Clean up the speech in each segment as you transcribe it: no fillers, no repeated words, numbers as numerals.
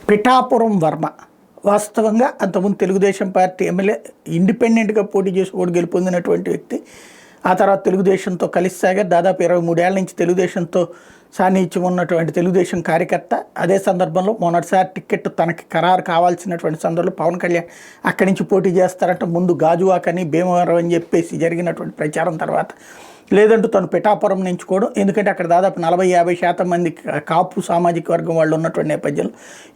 పిఠాపురం వర్మ వాస్తవంగా అంతకుముందు Telugu Desam party MLA ఇండిపెండెంట్గా పోటీ చేసి ఓటు గెలుపొందినటువంటి వ్యక్తి. ఆ తర్వాత తెలుగుదేశంతో కలిసి సాగారు. దాదాపు 23 ఏళ్ల నుంచి తెలుగుదేశంతో సాన్నిహిత్యం ఉన్నటువంటి తెలుగుదేశం కార్యకర్త. అదే సందర్భంలో మొన్నటిసారి టికెట్ తనకి ఖరారు కావాల్సినటువంటి సందర్భంలో పవన్ కళ్యాణ్ అక్కడి నుంచి పోటీ చేస్తారంటే ముందు గాజువాకని భీమవరం అని చెప్పేసి జరిగినటువంటి ప్రచారం తర్వాత లేదంటూ తను పిఠాపురం ఎంచుకోవడం. ఎందుకంటే అక్కడ దాదాపు 40-50% మంది కాపు సామాజిక వర్గం వాళ్ళు ఉన్నటువంటి నేపథ్యంలో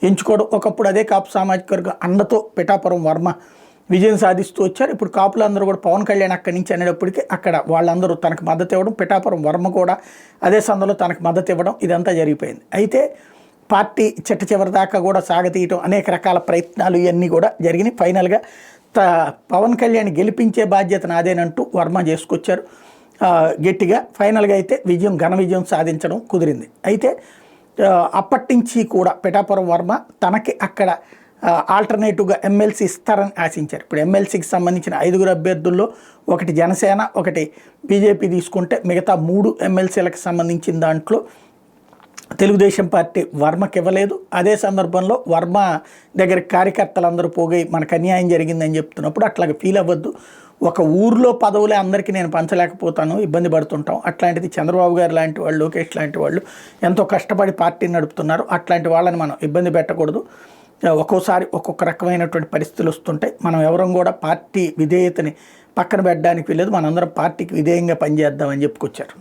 ఎంచుకోవడం. ఒకప్పుడు అదే కాపు సామాజిక వర్గం అండతో పిఠాపురం వర్మ విజయం సాధిస్తూ వచ్చారు. ఇప్పుడు కాపులందరూ కూడా పవన్ కళ్యాణ్ అక్కడి నుంచి అనేటప్పటికీ అక్కడ వాళ్ళందరూ తనకు మద్దతు ఇవ్వడం, పిఠాపురం వర్మ కూడా అదే సందర్భంలో తనకు మద్దతు ఇవ్వడం, ఇదంతా జరిగిపోయింది. అయితే పార్టీ చిట్ట చివరి దాకా కూడా సాగతీయటం, అనేక రకాల ప్రయత్నాలు ఇవన్నీ కూడా జరిగినాయి. ఫైనల్గా పవన్ కళ్యాణ్ గెలిపించే బాధ్యత నాదేనంటూ వర్మ చేసుకొచ్చారు గట్టిగా. ఫైనల్గా అయితే ఘన విజయం సాధించడం కుదిరింది. అయితే అప్పటి నుంచి కూడా పిఠాపురం వర్మ తనకి అక్కడ ఆల్టర్నేటివ్గా ఎమ్మెల్సీ ఇస్తారని ఆశించారు. ఇప్పుడు ఎమ్మెల్సీకి సంబంధించిన 5 అభ్యర్థుల్లో ఒకటి జనసేన, ఒకటి బీజేపీ తీసుకుంటే మిగతా 3 ఎమ్మెల్సీలకు సంబంధించిన దాంట్లో తెలుగుదేశం పార్టీ వర్మకి ఇవ్వలేదు. అదే సందర్భంలో వర్మ దగ్గర కార్యకర్తలందరూ పోగి మనకు అన్యాయం జరిగిందని చెప్తున్నప్పుడు అట్లాగే ఫీల్ అవ్వద్దు, ఒక ఊర్లో పదవులే అందరికీ నేను పంచలేకపోతాను, ఇబ్బంది పడుతుంటాం. అట్లాంటిది చంద్రబాబు గారు లాంటి వాళ్ళు, లోకేష్ లాంటి వాళ్ళు ఎంతో కష్టపడి పార్టీని నడుపుతున్నారు. అట్లాంటి వాళ్ళని మనం ఇబ్బంది పెట్టకూడదు. ఒక్కోసారి ఒక్కొక్క రకమైనటువంటి పరిస్థితులు వస్తుంటాయి. మనం ఎవరం కూడా పార్టీ విధేయతని పక్కన పెట్టడానికి వెళ్ళలేదు. మనందరం పార్టీకి విధేయంగా పనిచేద్దామని చెప్పుకొచ్చారు.